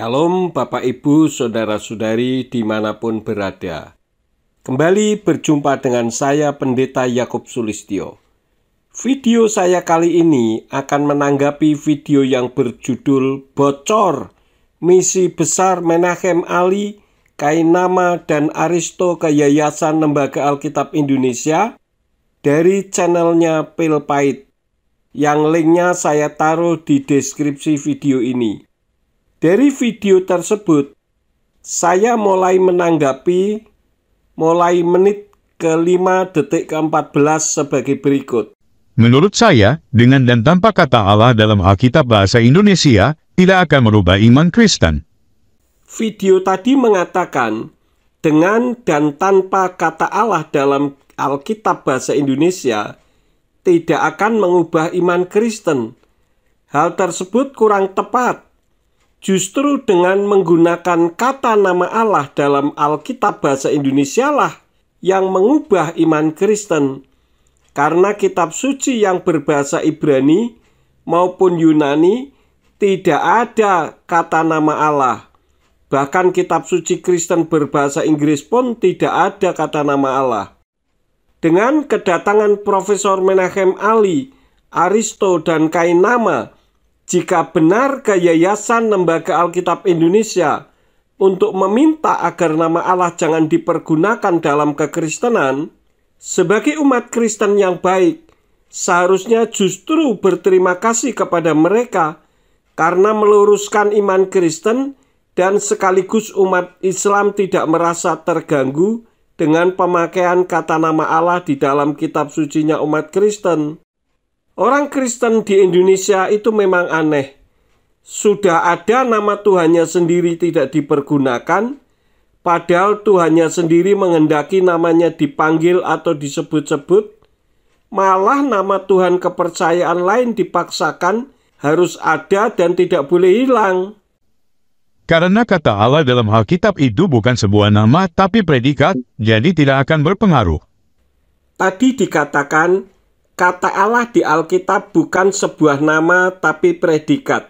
Shalom Bapak Ibu Saudara-saudari dimanapun berada. Kembali berjumpa dengan saya Pendeta Yakub Sulistyo. Video saya kali ini akan menanggapi video yang berjudul Bocor Misi Besar Menachem Ali, Kainama dan Aristo ke Yayasan Lembaga Alkitab Indonesia dari channelnya Pilpait, yang linknya saya taruh di deskripsi video ini. Dari video tersebut, saya mulai menanggapi mulai menit ke-5 detik ke-14 sebagai berikut. Menurut saya, dengan dan tanpa kata Allah dalam Alkitab bahasa Indonesia, tidak akan merubah iman Kristen. Video tadi mengatakan, dengan dan tanpa kata Allah dalam Alkitab bahasa Indonesia, tidak akan mengubah iman Kristen. Hal tersebut kurang tepat. Justru dengan menggunakan kata nama Allah dalam Alkitab bahasa Indonesia lah yang mengubah iman Kristen. Karena kitab suci yang berbahasa Ibrani maupun Yunani tidak ada kata nama Allah. Bahkan kitab suci Kristen berbahasa Inggris pun tidak ada kata nama Allah. Dengan kedatangan Profesor Menachem Ali, Aristo, dan Kainama, jika benar ke Yayasan Lembaga Alkitab Indonesia untuk meminta agar nama Allah jangan dipergunakan dalam kekristenan, sebagai umat Kristen yang baik, seharusnya justru berterima kasih kepada mereka karena meluruskan iman Kristen dan sekaligus umat Islam tidak merasa terganggu dengan pemakaian kata nama Allah di dalam kitab sucinya umat Kristen. Orang Kristen di Indonesia itu memang aneh. Sudah ada nama Tuhannya sendiri tidak dipergunakan, padahal Tuhannya sendiri menghendaki namanya dipanggil atau disebut-sebut. Malah nama Tuhan kepercayaan lain dipaksakan harus ada dan tidak boleh hilang. Karena kata Allah dalam Alkitab itu bukan sebuah nama tapi predikat, jadi tidak akan berpengaruh. Tadi dikatakan, kata Allah di Alkitab bukan sebuah nama tapi predikat,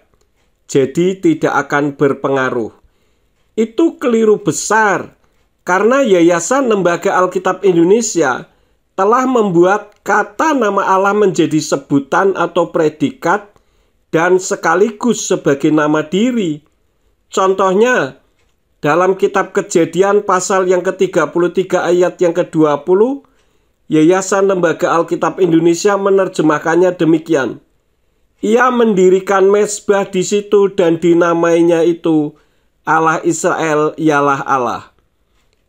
jadi tidak akan berpengaruh. Itu keliru besar, karena Yayasan Lembaga Alkitab Indonesia telah membuat kata nama Allah menjadi sebutan atau predikat dan sekaligus sebagai nama diri. Contohnya, dalam kitab Kejadian pasal yang ke-33 ayat yang ke-20, Yayasan Lembaga Alkitab Indonesia menerjemahkannya demikian. Ia mendirikan mezbah di situ dan dinamainya itu Allah Israel ialah Allah.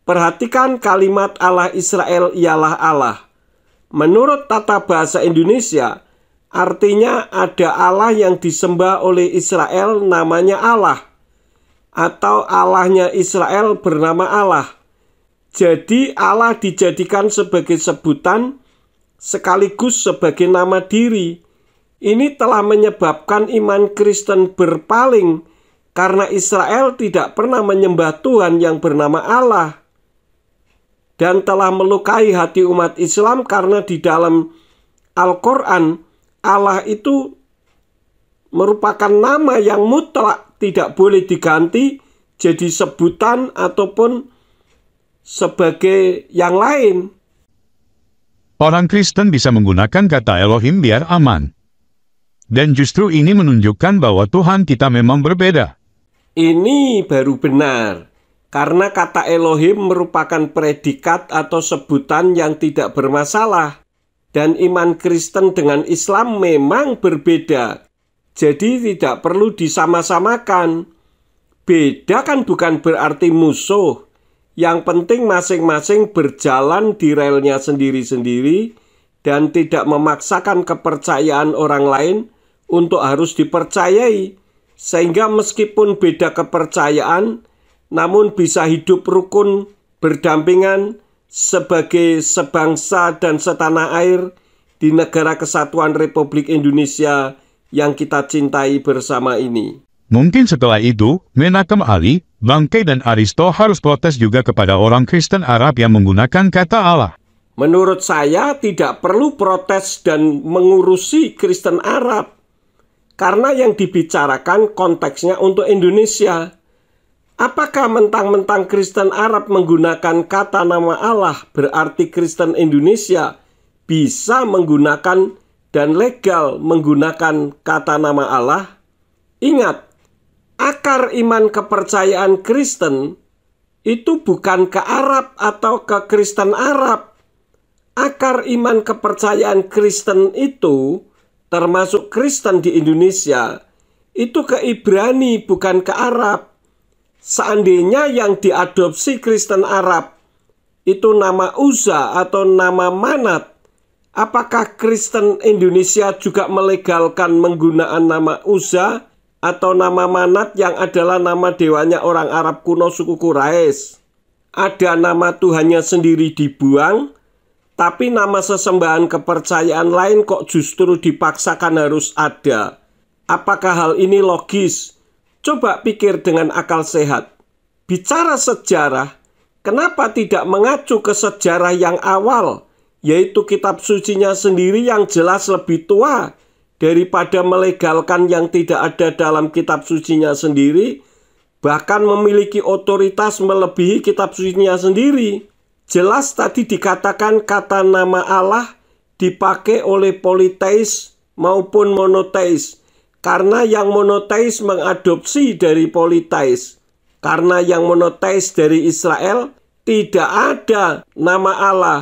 Perhatikan kalimat Allah Israel ialah Allah. Menurut tata bahasa Indonesia, artinya ada Allah yang disembah oleh Israel namanya Allah, atau Allahnya Israel bernama Allah. Jadi Allah dijadikan sebagai sebutan sekaligus sebagai nama diri. Ini telah menyebabkan iman Kristen berpaling karena Israel tidak pernah menyembah Tuhan yang bernama Allah. Dan telah melukai hati umat Islam karena di dalam Al-Quran Allah itu merupakan nama yang mutlak, tidak boleh diganti jadi sebutan ataupun sebagai yang lain. Orang Kristen bisa menggunakan kata Elohim biar aman. Dan justru ini menunjukkan bahwa Tuhan kita memang berbeda. Ini baru benar, karena kata Elohim merupakan predikat atau sebutan yang tidak bermasalah. Dan iman Kristen dengan Islam memang berbeda. Jadi tidak perlu disama-samakan. Beda kan bukan berarti musuh. Yang penting masing-masing berjalan di relnya sendiri-sendiri dan tidak memaksakan kepercayaan orang lain untuk harus dipercayai. Sehingga meskipun beda kepercayaan, namun bisa hidup rukun, berdampingan sebagai sebangsa dan setanah air di negara kesatuan Republik Indonesia yang kita cintai bersama ini. Mungkin setelah itu, Menachem Ali, Bangkai dan Aristo harus protes juga kepada orang Kristen Arab yang menggunakan kata Allah. Menurut saya tidak perlu protes dan mengurusi Kristen Arab. Karena yang dibicarakan konteksnya untuk Indonesia. Apakah mentang-mentang Kristen Arab menggunakan kata nama Allah berarti Kristen Indonesia bisa menggunakan dan legal menggunakan kata nama Allah? Ingat, akar iman kepercayaan Kristen itu bukan ke Arab atau ke Kristen Arab. Akar iman kepercayaan Kristen itu, termasuk Kristen di Indonesia, itu ke Ibrani bukan ke Arab. Seandainya yang diadopsi Kristen Arab itu nama Uzza atau nama Manat, apakah Kristen Indonesia juga melegalkan penggunaan nama Uzza atau nama Manat yang adalah nama dewanya orang Arab kuno suku Quraisy? Ada nama Tuhannya sendiri dibuang, tapi nama sesembahan kepercayaan lain kok justru dipaksakan harus ada. Apakah hal ini logis? Coba pikir dengan akal sehat. Bicara sejarah, kenapa tidak mengacu ke sejarah yang awal, yaitu kitab sucinya sendiri yang jelas lebih tua daripada melegalkan yang tidak ada dalam kitab sucinya sendiri, bahkan memiliki otoritas melebihi kitab sucinya sendiri. Jelas tadi dikatakan kata nama Allah dipakai oleh politeis maupun monoteis, karena yang monoteis mengadopsi dari politeis. Karena yang monoteis dari Israel tidak ada nama Allah.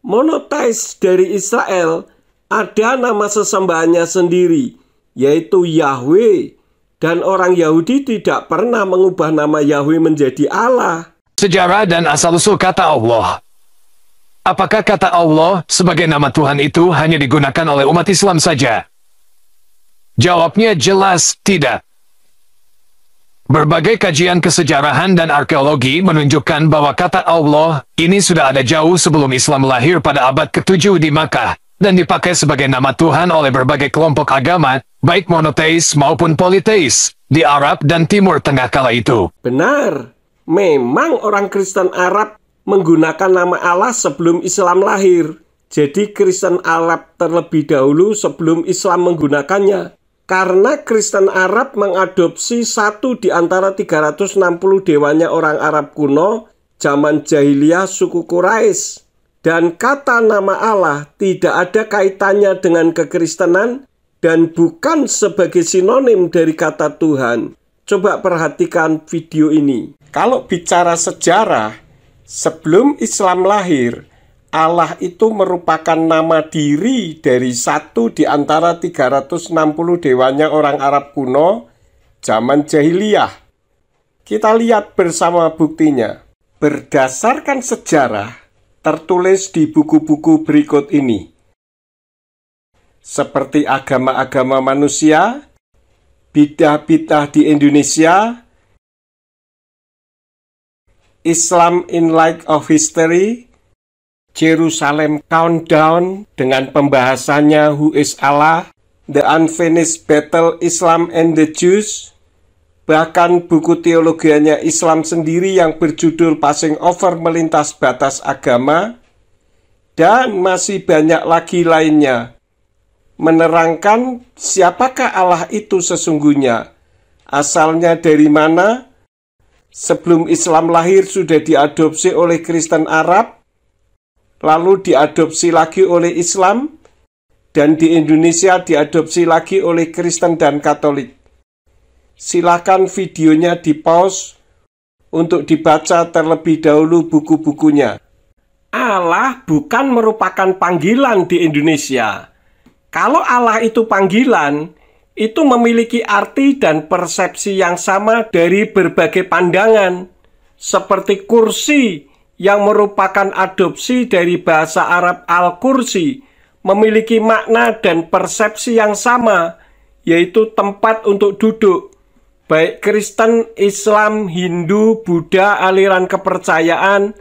Monoteis dari Israel ada nama sesembahannya sendiri, yaitu Yahweh. Dan orang Yahudi tidak pernah mengubah nama Yahweh menjadi Allah. Sejarah dan asal-usul kata Allah. Apakah kata Allah sebagai nama Tuhan itu hanya digunakan oleh umat Islam saja? Jawabnya jelas tidak. Berbagai kajian kesejarahan dan arkeologi menunjukkan bahwa kata Allah ini sudah ada jauh sebelum Islam lahir pada abad ke-7 di Makkah, dan dipakai sebagai nama Tuhan oleh berbagai kelompok agama, baik monoteis maupun politeis, di Arab dan Timur Tengah kala itu. Benar, memang orang Kristen Arab menggunakan nama Allah sebelum Islam lahir. Jadi Kristen Arab terlebih dahulu sebelum Islam menggunakannya. Karena Kristen Arab mengadopsi satu di antara 360 dewanya orang Arab kuno zaman jahiliyah suku Quraisy. Dan kata nama Allah tidak ada kaitannya dengan kekristenan dan bukan sebagai sinonim dari kata Tuhan. Coba perhatikan video ini. Kalau bicara sejarah, sebelum Islam lahir, Allah itu merupakan nama diri dari satu di antara 360 dewanya orang Arab kuno zaman jahiliyah. Kita lihat bersama buktinya. Berdasarkan sejarah, tertulis di buku-buku berikut ini. Seperti agama-agama manusia, bidah-bidah di Indonesia, Islam in Light of History, Jerusalem Countdown dengan pembahasannya Who is Allah, The Unfinished Battle Islam and the Jews, bahkan buku teologianya Islam sendiri yang berjudul Passing Over Melintas Batas Agama, dan masih banyak lagi lainnya, menerangkan siapakah Allah itu sesungguhnya, asalnya dari mana, sebelum Islam lahir sudah diadopsi oleh Kristen Arab, lalu diadopsi lagi oleh Islam, dan di Indonesia diadopsi lagi oleh Kristen dan Katolik. Silakan videonya di-pause untuk dibaca terlebih dahulu buku-bukunya. Allah bukan merupakan panggilan di Indonesia. Kalau Allah itu panggilan, itu memiliki arti dan persepsi yang sama dari berbagai pandangan, seperti kursi yang merupakan adopsi dari bahasa Arab al-kursi, memiliki makna dan persepsi yang sama, yaitu tempat untuk duduk. Baik Kristen, Islam, Hindu, Buddha, aliran kepercayaan,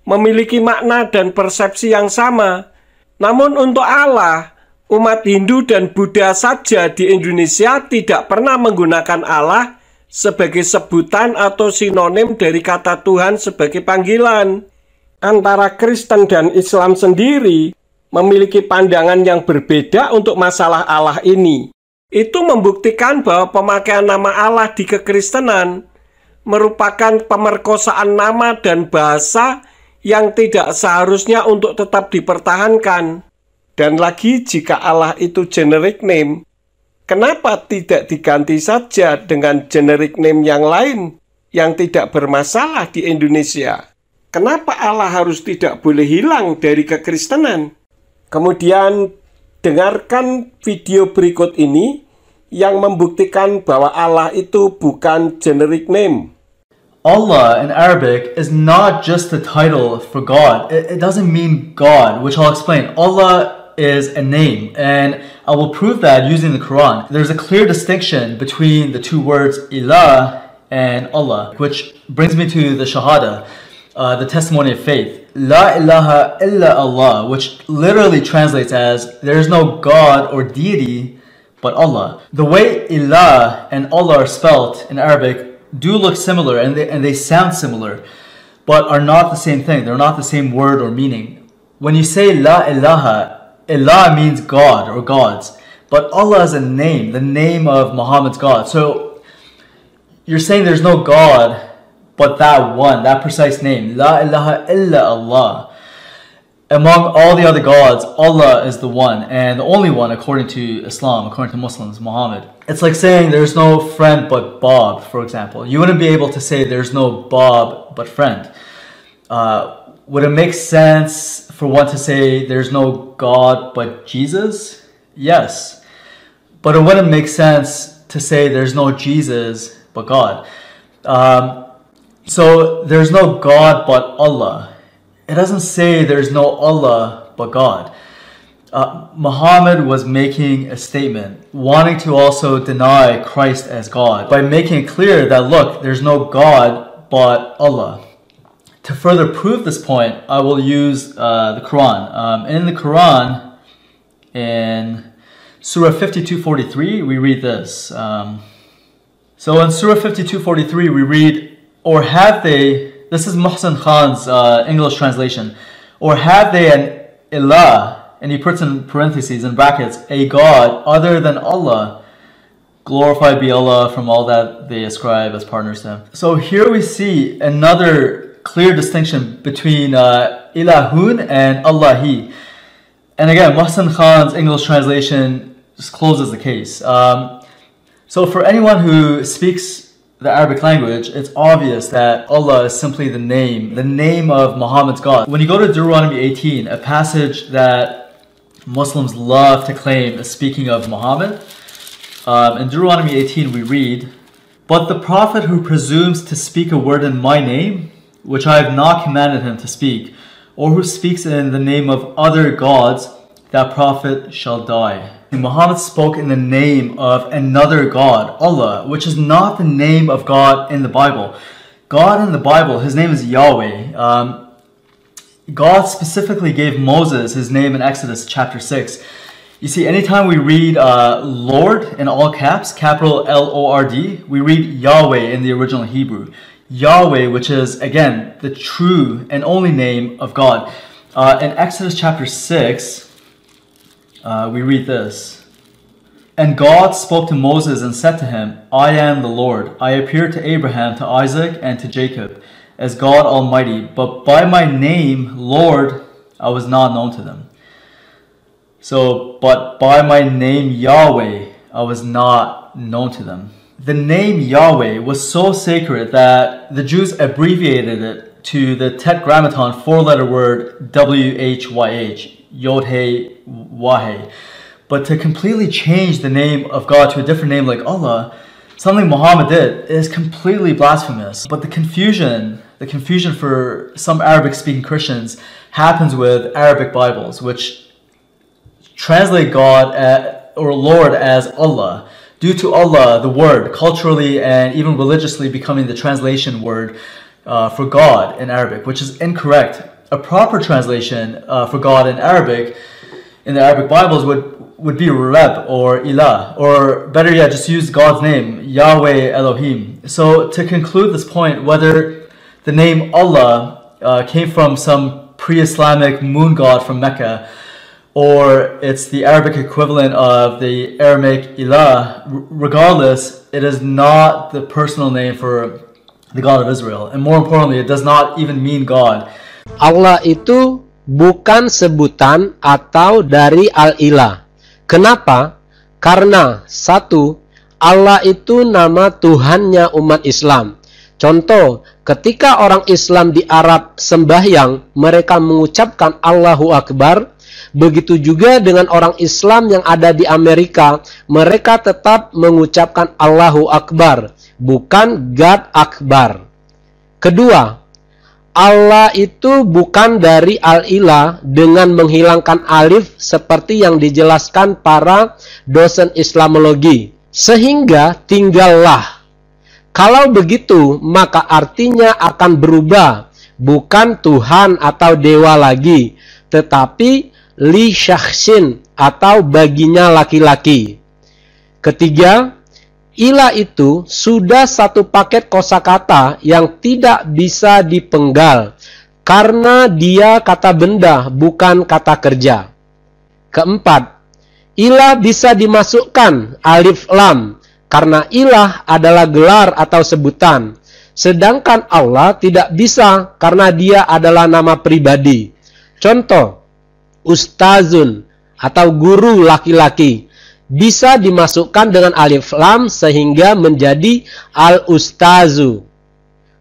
memiliki makna dan persepsi yang sama. Namun untuk Allah, umat Hindu dan Buddha saja di Indonesia tidak pernah menggunakan Allah sebagai sebutan atau sinonim dari kata Tuhan sebagai panggilan. Antara Kristen dan Islam sendiri memiliki pandangan yang berbeda untuk masalah Allah ini. Itu membuktikan bahwa pemakaian nama Allah di kekristenan merupakan pemerkosaan nama dan bahasa yang tidak seharusnya untuk tetap dipertahankan. Dan lagi, jika Allah itu generic name, kenapa tidak diganti saja dengan generic name yang lain yang tidak bermasalah di Indonesia? Kenapa Allah harus tidak boleh hilang dari kekristenan? Kemudian dengarkan video berikut ini yang membuktikan bahwa Allah itu bukan generic name. Allah in Arabic is not just the title for God. It doesn't mean God, which I'll explain. Allah is a name, and I will prove that using the Quran. There's a clear distinction between the two words ilah and Allah, which brings me to the Shahada, the testimony of faith. La ilaha illa Allah, which literally translates as there is no God or deity but Allah. The way ilah and Allah are spelled in Arabic do look similar, and they sound similar, but are not the same thing. They're not the same word or meaning. When you say la ilaha, ilah means God or gods, but Allah is a name, the name of Muhammad's God. So you're saying there's no God but that one, that precise name, la ilaha illa Allah. Among all the other gods, Allah is the one and the only one according to Islam, according to Muslims, Muhammad. It's like saying there's no friend but Bob, for example. You wouldn't be able to say there's no Bob but friend. Would it make sense for one to say there's no God but Jesus? Yes. But it wouldn't make sense to say there's no Jesus but God. So there's no God but Allah. It doesn't say there's no Allah but God. Muhammad was making a statement, wanting to also deny Christ as God, by making it clear that, look, there's no God but Allah. To further prove this point, I will use the Quran. In the Quran, in Surah 52:43, we read this. So in Surah 52:43, we read, or have they, this is Muhsin Khan's English translation, or have they an ilah, and he puts in parentheses, in brackets, a God other than Allah, glorified be Allah from all that they ascribe as partners to him. So here we see another clear distinction between ilahun and Allahi. And again, Muhsin Khan's English translation just closes the case. So for anyone who speaks the Arabic language, it's obvious that Allah is simply the name of Muhammad's God. When you go to Deuteronomy 18, a passage that Muslims love to claim is speaking of Muhammad, in Deuteronomy 18 we read, "But the prophet who presumes to speak a word in my name, which I have not commanded him to speak, or who speaks in the name of other gods, that prophet shall die." And Muhammad spoke in the name of another God, Allah, which is not the name of God in the Bible. God in the Bible, his name is Yahweh. God specifically gave Moses his name in Exodus chapter 6. You see, anytime we read Lord in all caps, capital L-O-R-D, we read Yahweh in the original Hebrew. Yahweh, which is, again, the true and only name of God. In Exodus chapter 6, we read this. "And God spoke to Moses and said to him, I am the Lord. I appeared to Abraham, to Isaac, and to Jacob as God Almighty, but by my name, Lord, I was not known to them." So, but by my name, Yahweh, I was not known to them. The name Yahweh was so sacred that the Jews abbreviated it to the Tetragrammaton four-letter word WHYH, Yod-He-Wah-He. But to completely change the name of God to a different name like Allah, something Muhammad did, is completely blasphemous. But the confusion for some Arabic-speaking Christians happens with Arabic Bibles, which translate God or Lord as Allah, due to Allah, the word, culturally and even religiously becoming the translation word for God in Arabic, which is incorrect. A proper translation for God in Arabic, in the Arabic Bibles, would be Reb or Ilah, or better yet, just use God's name, Yahweh Elohim. So to conclude this point, whether the name Allah came from some pre-Islamic moon god from Mecca, or it's the Arabic equivalent of the Aramaic Ilah, regardless, it is not the personal name for the God of Israel. And more importantly, it does not even mean God. Allah itu bukan sebutan atau dari Al-Ilah. Kenapa? Karena satu, Allah itu nama Tuhannya umat Islam. Contoh, ketika orang Islam di Arab sembahyang, mereka mengucapkan Allahu Akbar. Begitu juga dengan orang Islam yang ada di Amerika, mereka tetap mengucapkan Allahu Akbar, bukan God Akbar. Kedua, Allah itu bukan dari Al-Ilah dengan menghilangkan alif seperti yang dijelaskan para dosen Islamologi. Sehingga tinggallah. Kalau begitu, maka artinya akan berubah. Bukan Tuhan atau dewa lagi, tetapi li syakhsin atau baginya laki-laki. Ketiga, ilah itu sudah satu paket kosakata yang tidak bisa dipenggal karena dia kata benda bukan kata kerja. Keempat, ilah bisa dimasukkan alif lam karena ilah adalah gelar atau sebutan. Sedangkan Allah tidak bisa karena dia adalah nama pribadi. Contoh, ustazun atau guru laki-laki bisa dimasukkan dengan alif lam sehingga menjadi al-ustazu.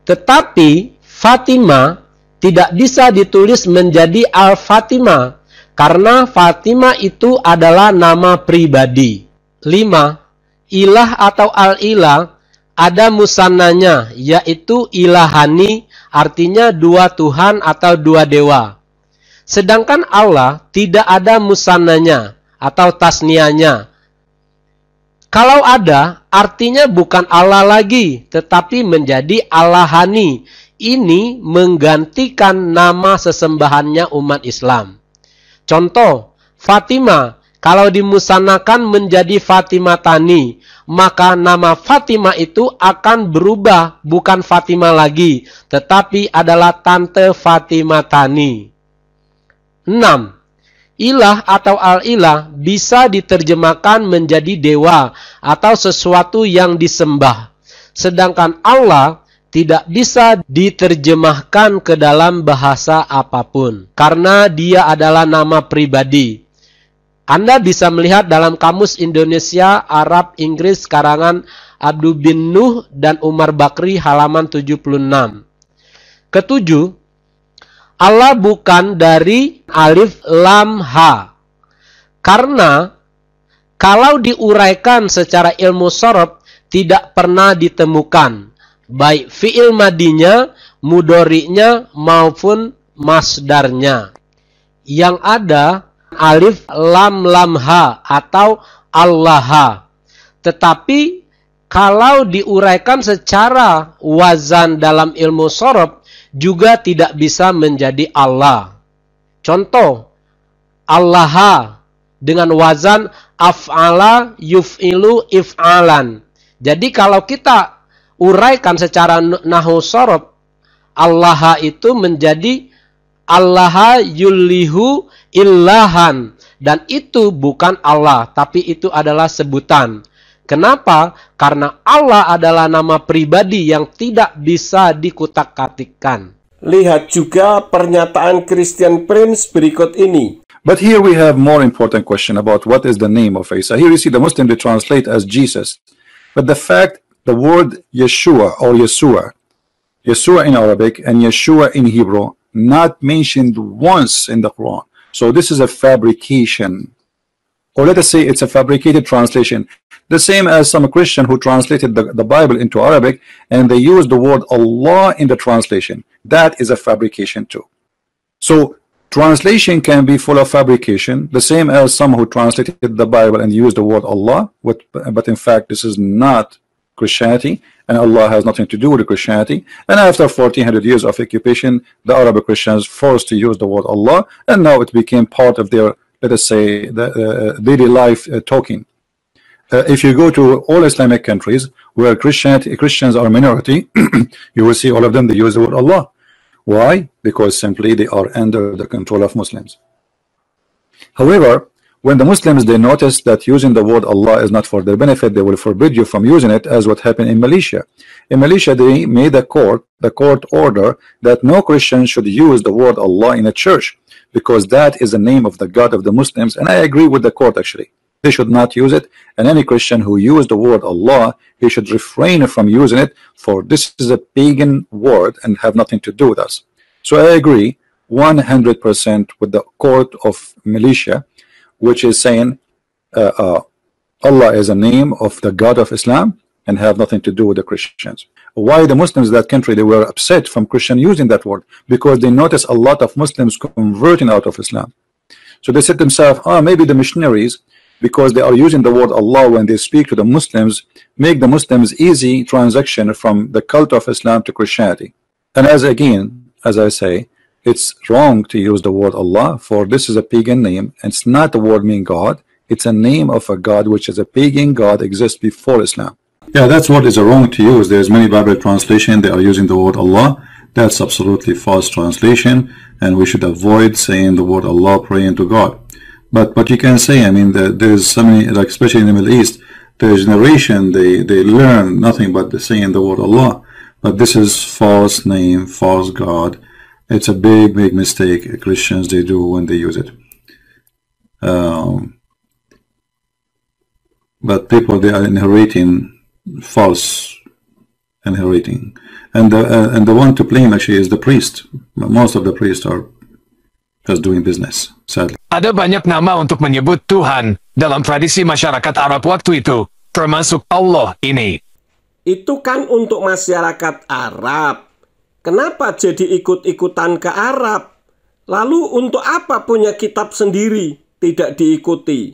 Tetapi Fatimah tidak bisa ditulis menjadi al-Fatimah karena Fatimah itu adalah nama pribadi. 5. Ilah atau al-ilah ada musannanya, yaitu ilahani, artinya dua Tuhan atau dua dewa. Sedangkan Allah tidak ada musannanya atau tasnianya. Kalau ada, artinya bukan Allah lagi, tetapi menjadi Allahani. Ini menggantikan nama sesembahannya umat Islam. Contoh, Fatimah, kalau dimusanakan menjadi Fatimah Tani, maka nama Fatimah itu akan berubah, bukan Fatimah lagi, tetapi adalah Tante Fatimah Tani. 6. Ilah atau al-ilah bisa diterjemahkan menjadi dewa atau sesuatu yang disembah. Sedangkan Allah tidak bisa diterjemahkan ke dalam bahasa apapun karena dia adalah nama pribadi. Anda bisa melihat dalam Kamus Indonesia, Arab, Inggris karangan Abdul bin Nuh dan Umar Bakri halaman 76. Ketujuh, Allah bukan dari alif lam ha. Karena kalau diuraikan secara ilmu sorof tidak pernah ditemukan baik fi'il madinya, mudhari'nya maupun masdarnya. Yang ada alif lam lam ha atau Allah. Tetapi kalau diuraikan secara wazan dalam ilmu sorof juga tidak bisa menjadi Allah. Contoh, Allah dengan wazan af'ala yuf'ilu if'alan. Jadi kalau kita uraikan secara nahwu sorof, Allah itu menjadi Allah yulihu illahan. Dan itu bukan Allah, tapi itu adalah sebutan. Kenapa? Karena Allah adalah nama pribadi yang tidak bisa dikutak-katikkan. Lihat juga pernyataan Christian Prince berikut ini. But here we have more important question about what is the name of Isa. Here you see the Muslim they translate as Jesus. But the fact, the word Yeshua or Yeshua in Arabic and Yeshua in Hebrew, not mentioned once in the Quran. So this is a fabrication. Or let us say it's a fabricated translation. The same as some Christian who translated the Bible into Arabic and they used the word Allah in the translation. That is a fabrication too. So translation can be full of fabrication, the same as some who translated the Bible and used the word Allah, but in fact this is not Christianity, and Allah has nothing to do with Christianity. And after 1400 years of occupation, the Arabic Christians forced to use the word Allah, and now it became part of their, let us say, the daily life talking. If you go to all Islamic countries where Christians are a minority, you will see all of them, they use the word Allah. Why? Because simply they are under the control of Muslims. However, When the Muslims, they notice that using the word Allah is not for their benefit, they will forbid you from using it, as what happened in Malaysia. In Malaysia, they made the court order that no Christian should use the word Allah in a church, because that is the name of the God of the Muslims. And I agree with the court, actually. They should not use it, and any Christian who used the word Allah, he should refrain from using it, for this is a pagan word and have nothing to do with us. So I agree 100% with the court of Malaysia, which is saying Allah is a name of the God of Islam and have nothing to do with the Christians. Why the Muslims in that country, they were upset from Christian using that word? Because they noticed a lot of Muslims converting out of Islam. So they said to themselves, maybe the missionaries, because they are using the word Allah when they speak to the Muslims, make the Muslims easy transaction from the cult of Islam to Christianity. And as I say, it's wrong to use the word Allah, for this is a pagan name, and it's not the word mean God. It's a name of a God which is a pagan God, exists before Islam. Yeah, that's what is wrong to use. There's many Bible translation, they are using the word Allah. That's absolutely false translation, and we should avoid saying the word Allah, praying to God. But you can say, I mean, there's so many, like especially in the Middle East, the generation, they learn nothing but saying the word Allah. But this is false name, false God. It's a big mistake Christians they do when they use it. But people, they are inheriting false inheriting, and the one to blame actually is the priest. Most of the priests are just doing business, sadly. Ada banyak nama untuk menyebut Tuhan dalam tradisi masyarakat Arab waktu itu, termasuk Allah ini. Itu kan untuk masyarakat Arab. Kenapa jadi ikut-ikutan ke Arab? Lalu untuk apa punya kitab sendiri tidak diikuti?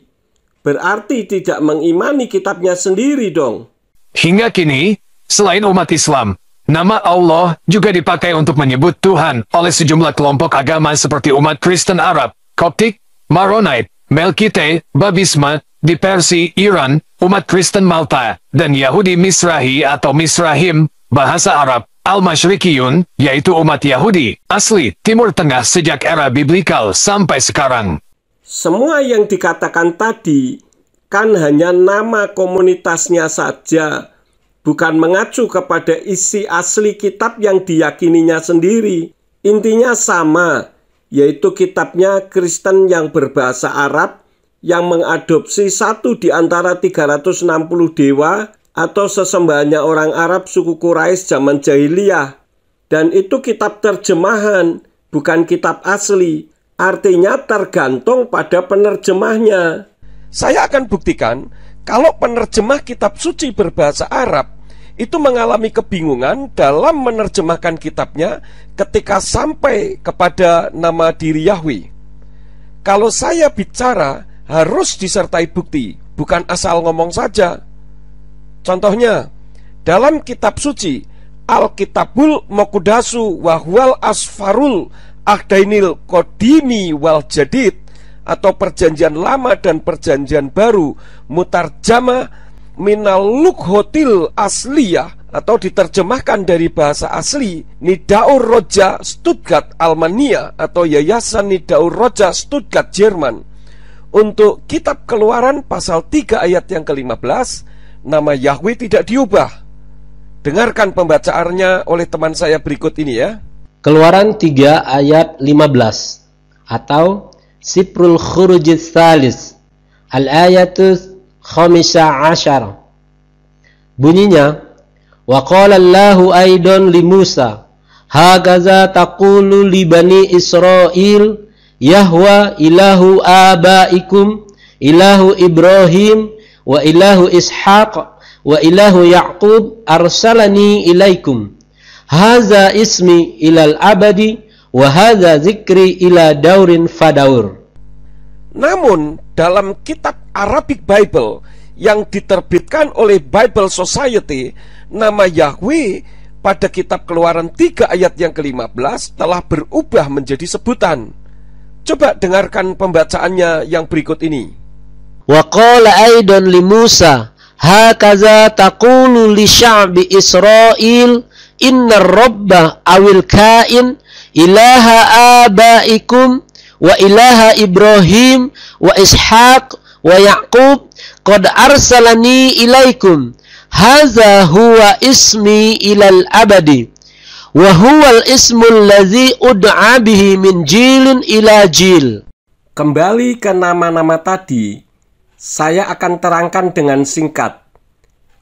Berarti tidak mengimani kitabnya sendiri dong. Hingga kini, selain umat Islam, nama Allah juga dipakai untuk menyebut Tuhan oleh sejumlah kelompok agama seperti umat Kristen Arab, Koptik, Maronite, Melkite, Babisma, di Persia, Iran, umat Kristen Malta, dan Yahudi Misrahi atau Misrahim, bahasa Arab, Al-Masyrikiyun, yaitu umat Yahudi, asli Timur Tengah sejak era biblikal sampai sekarang. Semua yang dikatakan tadi kan hanya nama komunitasnya saja, bukan mengacu kepada isi asli kitab yang diyakininya sendiri. Intinya sama, yaitu kitabnya Kristen yang berbahasa Arab yang mengadopsi satu di antara 360 dewa atau sesembahannya orang Arab suku Quraisy zaman jahiliyah. Dan itu kitab terjemahan, bukan kitab asli. Artinya tergantung pada penerjemahnya. Saya akan buktikan kalau penerjemah kitab suci berbahasa Arab itu mengalami kebingungan dalam menerjemahkan kitabnya ketika sampai kepada nama diri Yahweh. Kalau saya bicara harus disertai bukti, bukan asal ngomong saja. Contohnya, dalam kitab suci Al-Kitabul Muqaddasu Wahwal Asfarul Ahdainil Qodimi Wal Jadid, atau perjanjian lama dan perjanjian baru, mutarjama minal lughotil asliyah, atau diterjemahkan dari bahasa asli Nidaur Roja Stuttgart Almania atau Yayasan Nidaur Roja Stuttgart Jerman. Untuk kitab Keluaran pasal 3 ayat yang ke-15, nama Yahweh tidak diubah. Dengarkan pembacaannya oleh teman saya berikut ini ya. Keluaran 3 ayat 15 atau Siprul Khurujis Thalis Al-ayatus Khamisha Ashar. Bunyinya, wa qala Allahu aidan li Musa hagaza taqulu li bani Israel Yahwa ilahu abaikum ilahu Ibrahim wa ilahu Ishaq wa ilahu Yaqub arsalani ilaikum haza ismi ilal abadi wa haza zikri ila daurin fadaur. Namun dalam kitab Arabic Bible yang diterbitkan oleh Bible Society, nama Yahweh pada kitab Keluaran 3 ayat yang ke-15 telah berubah menjadi sebutan. Coba dengarkan pembacaannya yang berikut ini. Wa qala aidan li Musa hakaza taqulu li sya'bi Israil inna rabba awil kain ilaha abaikum wa ilaha Ibrahim wa Ishaq wa Yaqub qad arsalani ilaikum hadza huwa ismi ilal abadi wa huwal ismul ladzi ud'a bihi min jilin ila jil. Kembali ke nama-nama tadi, saya akan terangkan dengan singkat.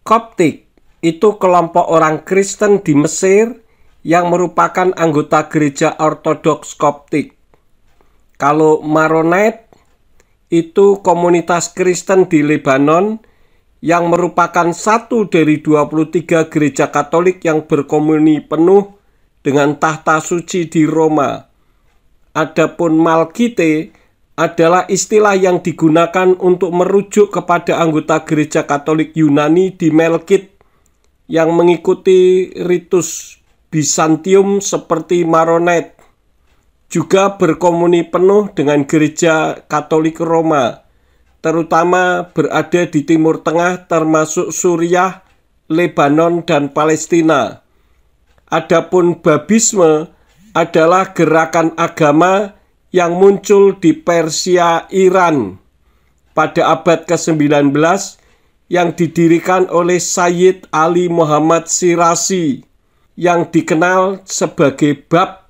Koptik itu kelompok orang Kristen di Mesir yang merupakan anggota gereja Ortodoks Koptik. Kalau Maronite itu komunitas Kristen di Lebanon yang merupakan satu dari 23 gereja Katolik yang berkomuni penuh dengan tahta suci di Roma. Adapun Malkite adalah istilah yang digunakan untuk merujuk kepada anggota gereja Katolik Yunani di Melkite yang mengikuti ritus Bizantium seperti Maronite, juga berkomuni penuh dengan gereja Katolik Roma, terutama berada di Timur Tengah termasuk Suriah, Lebanon, dan Palestina. Adapun Babisme adalah gerakan agama yang muncul di Persia, Iran pada abad ke-19 yang didirikan oleh Sayyid Ali Muhammad Shirazi yang dikenal sebagai Bab,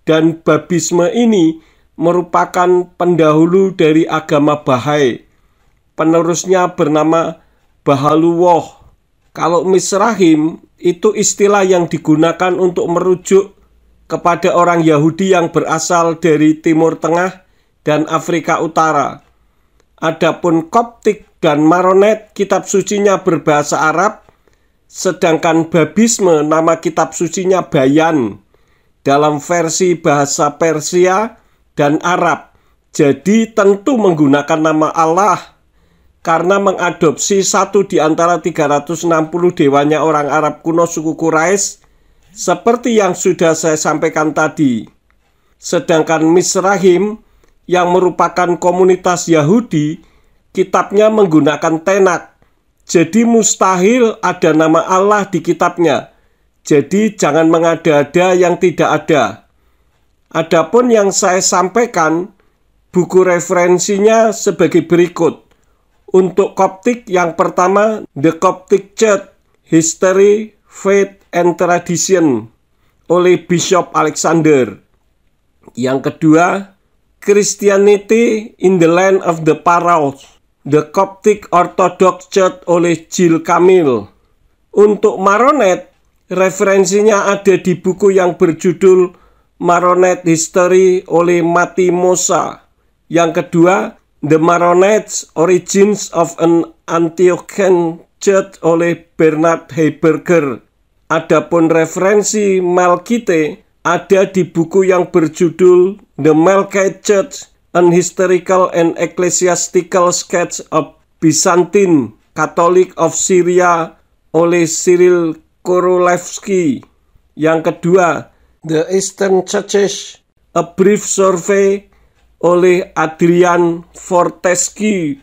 dan Babisme ini merupakan pendahulu dari agama Bahai. Penerusnya bernama Bahaluwoh. Kalau Mizrahim itu istilah yang digunakan untuk merujuk kepada orang Yahudi yang berasal dari Timur Tengah dan Afrika Utara. Adapun Koptik dan Maronite kitab sucinya berbahasa Arab, sedangkan Babisme nama kitab sucinya Bayan dalam versi bahasa Persia dan Arab. Jadi tentu menggunakan nama Allah karena mengadopsi satu di antara 360 dewanya orang Arab kuno suku Quraisy, seperti yang sudah saya sampaikan tadi. Sedangkan Mizrahim yang merupakan komunitas Yahudi, kitabnya menggunakan Tenak. Jadi mustahil ada nama Allah di kitabnya. Jadi jangan mengada-ada yang tidak ada. Adapun yang saya sampaikan, buku referensinya sebagai berikut. Untuk Koptik yang pertama, The Coptic Church, History, Faith, and Tradition oleh Bishop Alexander. Yang kedua, Christianity in the Land of the Pharaohs, The Coptic Orthodox Church oleh Jill Camille. Untuk Maronite, referensinya ada di buku yang berjudul Maronite History oleh Mati Mosa. Yang kedua, The Maronites Origins of an Antiochian Church oleh Bernard Heiberger. Adapun referensi Melkite ada di buku yang berjudul The Melkite Church, An Historical and Ecclesiastical Sketch of Byzantine Catholic of Syria oleh Cyril Korolevsky. Yang kedua, The Eastern Churches, A Brief Survey oleh Adrian Fortescue.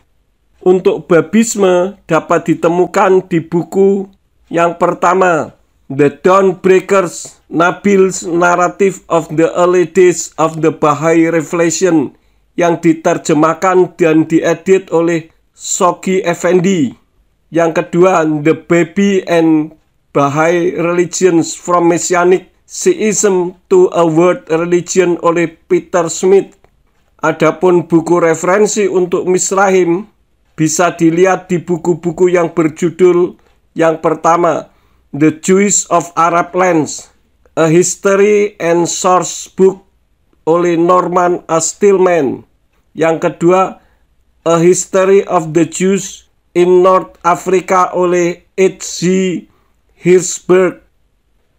Untuk Babisme dapat ditemukan di buku yang pertama, The Dawnbreakers, Nabil's Narrative of the Early Days of the Baha'i Revelation, yang diterjemahkan dan diedit oleh Sogi Effendi. Yang kedua, The Baby and Baha'i Religions from Messianic Shiism to a World Religion oleh Peter Smith. Adapun buku referensi untuk Mizrahim bisa dilihat di buku-buku yang berjudul yang pertama, The Jews of Arab Lands, A History and Source Book oleh Norman A. Stillman. Yang kedua, A History of the Jews in North Africa oleh H.G. Hirschberg.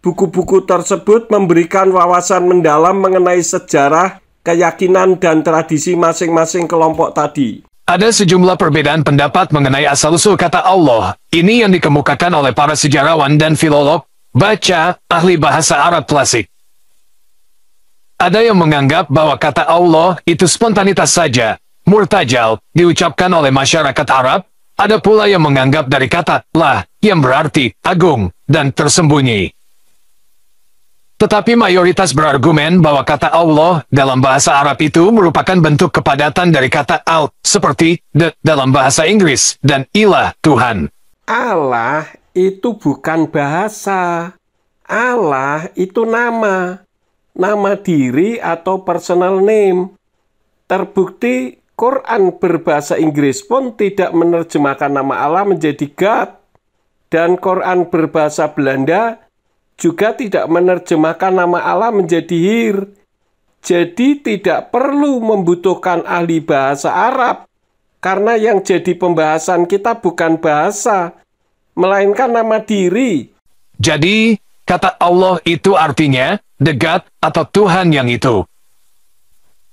Buku-buku tersebut memberikan wawasan mendalam mengenai sejarah, keyakinan, dan tradisi masing-masing kelompok tadi. Ada sejumlah perbedaan pendapat mengenai asal-usul kata Allah. Ini yang dikemukakan oleh para sejarawan dan filolog, baca, ahli bahasa Arab klasik. Ada yang menganggap bahwa kata Allah itu spontanitas saja, murtajal, diucapkan oleh masyarakat Arab. Ada pula yang menganggap dari kata lah, yang berarti agung dan tersembunyi. Tetapi mayoritas berargumen bahwa kata Allah dalam bahasa Arab itu merupakan bentuk kepadatan dari kata al, seperti the dalam bahasa Inggris, dan ilah, Tuhan. Allah itu bukan bahasa. Allah itu nama. Nama diri atau personal name. Terbukti Quran berbahasa Inggris pun tidak menerjemahkan nama Allah menjadi God. Dan Quran berbahasa Belanda juga tidak menerjemahkan nama Allah menjadi Hir. Jadi tidak perlu membutuhkan ahli bahasa Arab. Karena yang jadi pembahasan kita bukan bahasa, melainkan nama diri. Jadi, kata Allah itu artinya the God atau Tuhan yang itu.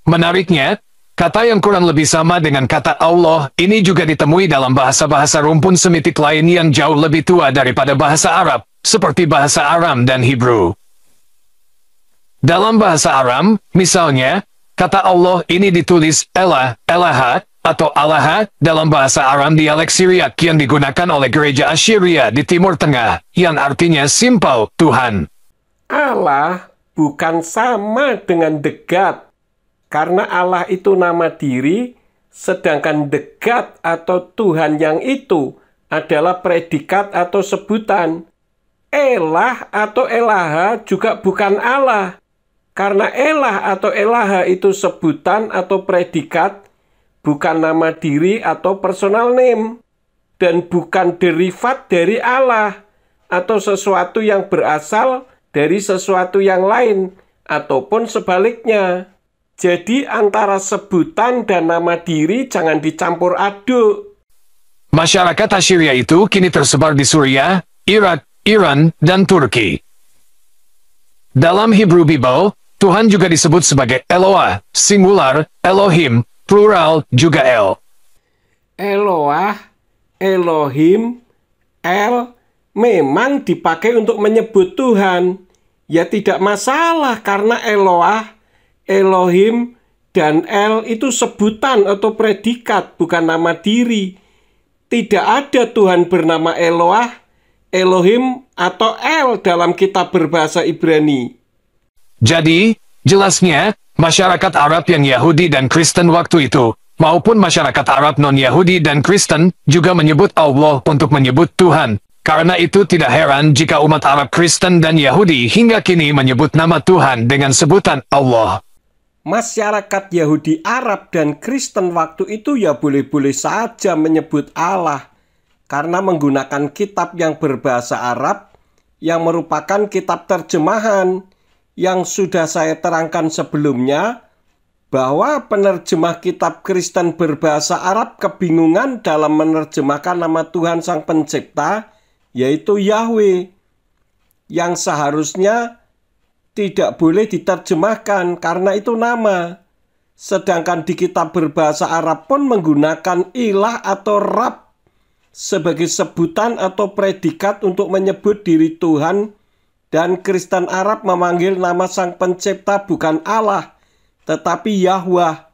Menariknya, kata yang kurang lebih sama dengan kata Allah ini juga ditemui dalam bahasa-bahasa rumpun Semitik lain yang jauh lebih tua daripada bahasa Arab, seperti bahasa Aram dan Hebrew. Dalam bahasa Aram, misalnya, kata Allah ini ditulis Elah, Elaha, atau Allaha dalam bahasa Aram dialek Syriak yang digunakan oleh gereja Assyria di Timur Tengah, yang artinya simpel, Tuhan. Allah bukan sama dengan the God, karena Allah itu nama diri, sedangkan the God atau Tuhan yang itu adalah predikat atau sebutan. Elah atau Elaha juga bukan Allah, karena Elah atau Elaha itu sebutan atau predikat, bukan nama diri atau personal name, dan bukan derivat dari Allah, atau sesuatu yang berasal dari sesuatu yang lain, ataupun sebaliknya. Jadi antara sebutan dan nama diri jangan dicampur aduk. Masyarakat Assyria itu kini tersebar di Suriah, Irak, Iran, dan Turki. Dalam Hebrew Bible, Tuhan juga disebut sebagai Eloah, singular, Elohim, plural, juga El. Eloah, Elohim, El memang dipakai untuk menyebut Tuhan. Ya tidak masalah karena Eloah, Elohim, dan El itu sebutan atau predikat, bukan nama diri. Tidak ada Tuhan bernama Eloah, Elohim, atau El dalam kitab berbahasa Ibrani. Jadi, jelasnya, masyarakat Arab yang Yahudi dan Kristen waktu itu, maupun masyarakat Arab non-Yahudi dan Kristen, juga menyebut Allah untuk menyebut Tuhan. Karena itu tidak heran jika umat Arab Kristen dan Yahudi hingga kini menyebut nama Tuhan dengan sebutan Allah. Masyarakat Yahudi Arab dan Kristen waktu itu ya boleh-boleh saja menyebut Allah, karena menggunakan kitab yang berbahasa Arab, yang merupakan kitab terjemahan, yang sudah saya terangkan sebelumnya, bahwa penerjemah kitab Kristen berbahasa Arab kebingungan dalam menerjemahkan nama Tuhan Sang Pencipta, yaitu Yahweh, yang seharusnya tidak boleh diterjemahkan karena itu nama. Sedangkan di kitab berbahasa Arab pun menggunakan ilah atau Rab sebagai sebutan atau predikat untuk menyebut diri Tuhan, dan Kristen Arab memanggil nama Sang Pencipta bukan Allah, tetapi Yahweh.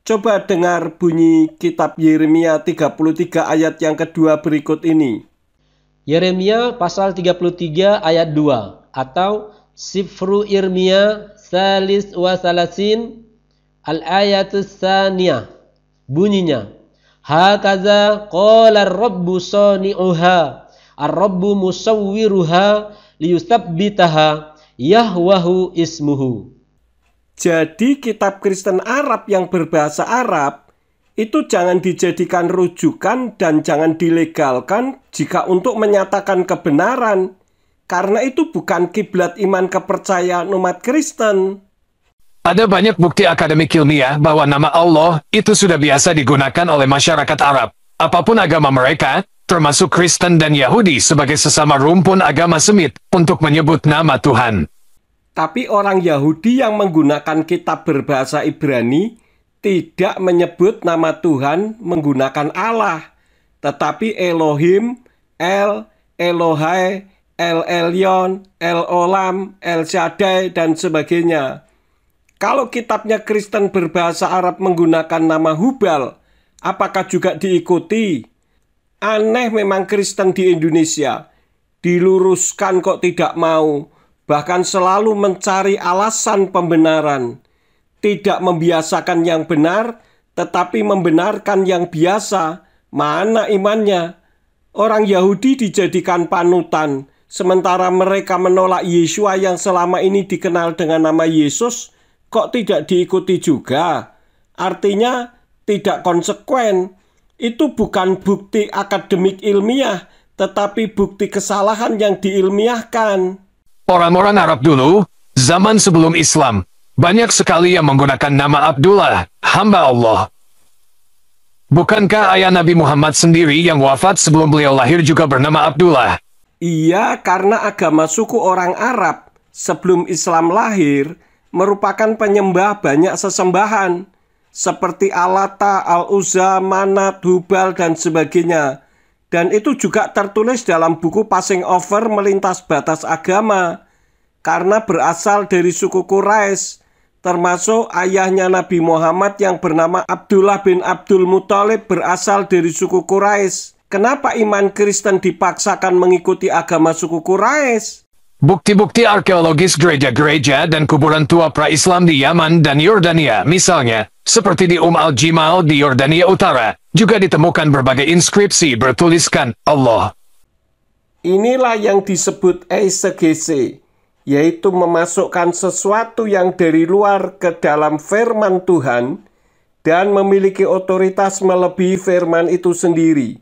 Coba dengar bunyi kitab Yeremia 33 ayat yang kedua berikut ini. Yeremia pasal 33 ayat 2 atau Sifru Irmia Salis wa Salasin al-ayatus saniyah. Bunyinya, hakaza qala ar-rabbu sani'uha ar-rabbu musawwiruha liyusabbitaha yahwahu ismuhu. Jadi kitab Kristen Arab yang berbahasa Arab itu jangan dijadikan rujukan dan jangan dilegalkan jika untuk menyatakan kebenaran, karena itu bukan kiblat iman kepercayaan umat Kristen. Ada banyak bukti akademik ilmiah bahwa nama Allah itu sudah biasa digunakan oleh masyarakat Arab, apapun agama mereka, termasuk Kristen dan Yahudi sebagai sesama rumpun agama Semit, untuk menyebut nama Tuhan. Tapi orang Yahudi yang menggunakan kitab berbahasa Ibrani tidak menyebut nama Tuhan menggunakan Allah, tetapi Elohim, El, Elohai, El Elyon, El Olam, El Shaddai, dan sebagainya. Kalau kitabnya Kristen berbahasa Arab menggunakan nama Hubal, apakah juga diikuti? Aneh memang Kristen di Indonesia. Diluruskan kok tidak mau. bahkan selalu mencari alasan pembenaran, tidak membiasakan yang benar, tetapi membenarkan yang biasa. Mana imannya? Orang Yahudi dijadikan panutan, sementara mereka menolak Yeshua yang selama ini dikenal dengan nama Yesus, kok tidak diikuti juga? Artinya tidak konsekuen. Itu bukan bukti akademik ilmiah, tetapi bukti kesalahan yang diilmiahkan. Orang-orang Arab dulu, zaman sebelum Islam, banyak sekali yang menggunakan nama Abdullah, hamba Allah. Bukankah ayah Nabi Muhammad sendiri yang wafat sebelum beliau lahir juga bernama Abdullah? Iya, karena agama suku orang Arab sebelum Islam lahir merupakan penyembah banyak sesembahan, seperti Alata, Al-Uzza, Manat, Hubal, dan sebagainya. Dan itu juga tertulis dalam buku Passing Over Melintas Batas Agama, karena berasal dari suku Quraisy, termasuk ayahnya Nabi Muhammad yang bernama Abdullah bin Abdul Muthalib berasal dari suku Quraisy. Kenapa iman Kristen dipaksakan mengikuti agama suku Quraisy? Bukti-bukti arkeologis gereja-gereja dan kuburan tua pra-Islam di Yaman dan Yordania, misalnya, seperti di Al-Jimal di Yordania Utara, juga ditemukan berbagai inskripsi bertuliskan Allah. Inilah yang disebut eisegese, yaitu memasukkan sesuatu yang dari luar ke dalam firman Tuhan dan memiliki otoritas melebihi firman itu sendiri.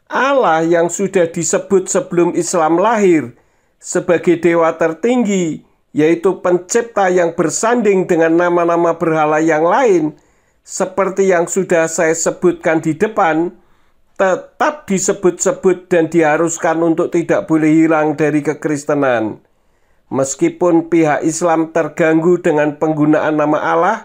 Allah yang sudah disebut sebelum Islam lahir sebagai dewa tertinggi, yaitu pencipta yang bersanding dengan nama-nama berhala yang lain, seperti yang sudah saya sebutkan di depan, tetap disebut-sebut dan diharuskan untuk tidak boleh hilang dari kekristenan. Meskipun pihak Islam terganggu dengan penggunaan nama Allah,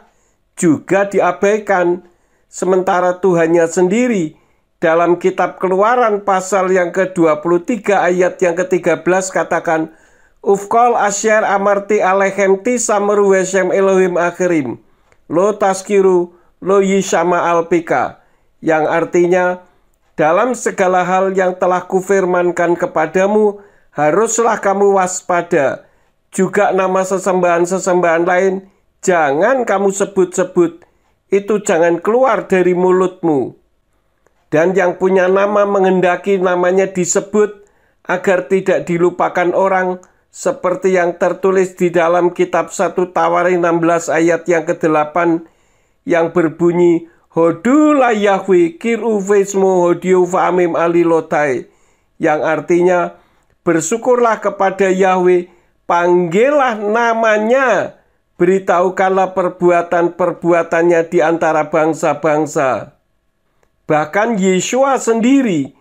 juga diabaikan, sementara Tuhannya sendiri dalam kitab Keluaran pasal yang ke-23 ayat yang ke-13 katakan, Ufkol asyar amarti alehem tisamru weshem Elohim akhirim, lo taskiru lo yishama alpika, yang artinya, dalam segala hal yang telah kufirmankan kepadamu, haruslah kamu waspada. Juga nama sesembahan-sesembahan lain, jangan kamu sebut-sebut, itu jangan keluar dari mulutmu. Dan yang punya nama menghendaki namanya disebut, agar tidak dilupakan orang, seperti yang tertulis di dalam kitab 1 Tawarin 16 ayat yang ke-8, yang berbunyi, Hodu la Yahweh kiru vesmo hodiu fa'amim alilotai, yang artinya, bersyukurlah kepada Yahweh, panggillah namanya, beritahukanlah perbuatan-perbuatannya di antara bangsa-bangsa. Bahkan Yeshua sendiri,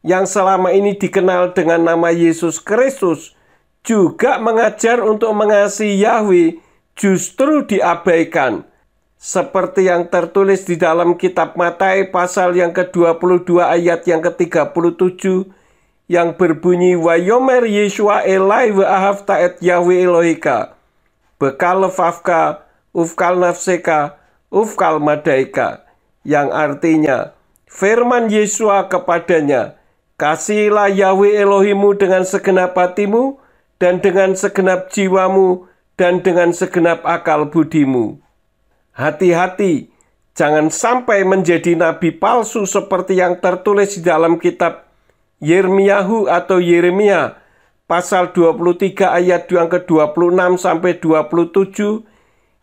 yang selama ini dikenal dengan nama Yesus Kristus, juga mengajar untuk mengasihi Yahweh, justru diabaikan. Seperti yang tertulis di dalam kitab Matai pasal yang ke-22 ayat yang ke-37, yang berbunyi Wayomer Yeshua Elai wa ahavta et Yahweh Elohika bekal lefafka ufkal nafseka ufkal madaika, yang artinya firman Yeshua kepadanya, kasihilah Yahweh Elohimu dengan segenap hatimu dan dengan segenap jiwamu dan dengan segenap akal budimu. Hati-hati, jangan sampai menjadi nabi palsu seperti yang tertulis di dalam kitab Yermiyahu atau Yeremia pasal 23 ayat yang ke-26 sampai 27,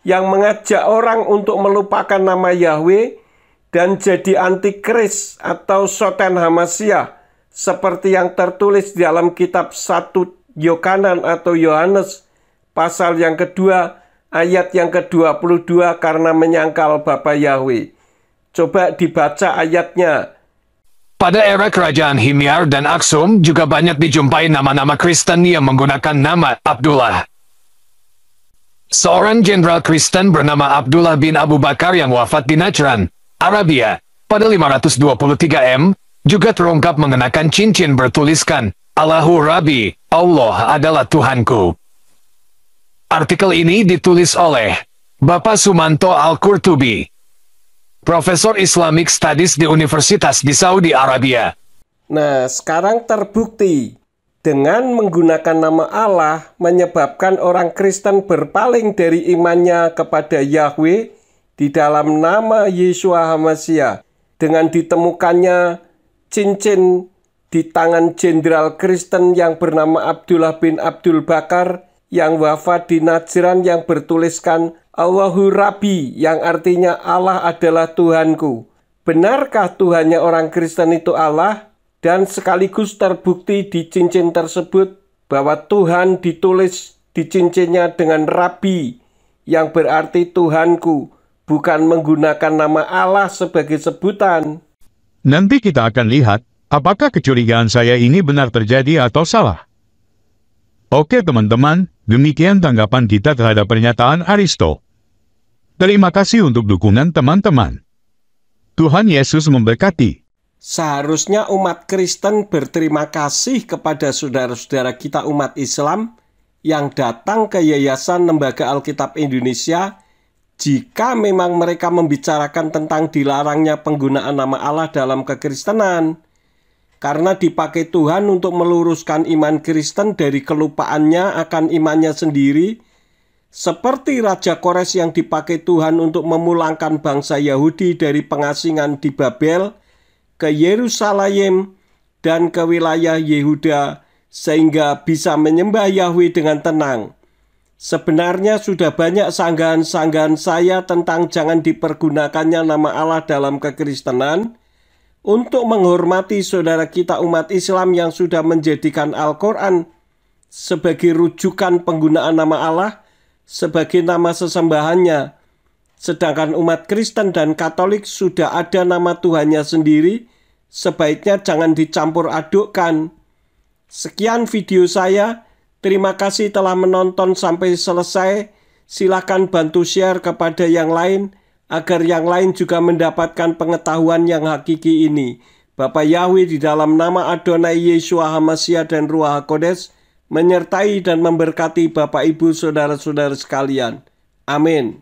yang mengajak orang untuk melupakan nama Yahweh dan jadi antikris atau Soten Hamasyah, seperti yang tertulis di dalam kitab 1 Yohanan atau Yohanes pasal yang kedua ayat yang ke-22, karena menyangkal Bapa Yahweh. Coba dibaca ayatnya. Pada era kerajaan Himyar dan Aksum juga banyak dijumpai nama-nama Kristen yang menggunakan nama Abdullah. Seorang jenderal Kristen bernama Abdullah bin Abu Bakar yang wafat di Najran, Arabia, pada 523 M, juga terungkap mengenakan cincin bertuliskan, Allahu Rabbi, Allah adalah Tuhanku. Artikel ini ditulis oleh Bapak Sumanto Al-Qurtubi, Profesor Islamic Studies di Universitas di Saudi Arabia. Nah, sekarang terbukti Dengan menggunakan nama Allah menyebabkan orang Kristen berpaling dari imannya kepada Yahweh di dalam nama Yeshua HaMashiach. Dengan ditemukannya cincin di tangan jenderal Kristen yang bernama Abdullah bin Abdul Bakar yang wafat di Najran yang bertuliskan Allahu Rabbi, yang artinya Allah adalah Tuhanku. Benarkah Tuhannya orang Kristen itu Allah? Dan sekaligus terbukti di cincin tersebut bahwa Tuhan ditulis di cincinnya dengan Rabbi, yang berarti Tuhanku, bukan menggunakan nama Allah sebagai sebutan. Nanti kita akan lihat apakah kecurigaan saya ini benar terjadi atau salah. Oke teman-teman, demikian tanggapan kita terhadap pernyataan Aristo. Terima kasih untuk dukungan teman-teman. Tuhan Yesus memberkati. Seharusnya umat Kristen berterima kasih kepada saudara-saudara kita umat Islam yang datang ke Yayasan Lembaga Alkitab Indonesia jika memang mereka membicarakan tentang dilarangnya penggunaan nama Allah dalam kekristenan. Karena dipakai Tuhan untuk meluruskan iman Kristen dari kelupaannya akan imannya sendiri, seperti Raja Kores yang dipakai Tuhan untuk memulangkan bangsa Yahudi dari pengasingan di Babel ke Yerusalem dan ke wilayah Yehuda sehingga bisa menyembah Yahweh dengan tenang. Sebenarnya sudah banyak sanggahan-sanggahan saya tentang jangan dipergunakannya nama Allah dalam kekristenan untuk menghormati saudara kita umat Islam yang sudah menjadikan Al-Quran sebagai rujukan penggunaan nama Allah sebagai nama sesembahannya. Sedangkan umat Kristen dan Katolik sudah ada nama Tuhannya sendiri, sebaiknya jangan dicampur adukkan. Sekian video saya, terima kasih telah menonton sampai selesai. Silakan bantu share kepada yang lain, agar yang lain juga mendapatkan pengetahuan yang hakiki ini. Bapa Yahweh di dalam nama Adonai Yeshua HaMashiach dan Ruach HaKodes menyertai dan memberkati Bapak Ibu Saudara-saudara sekalian. Amin.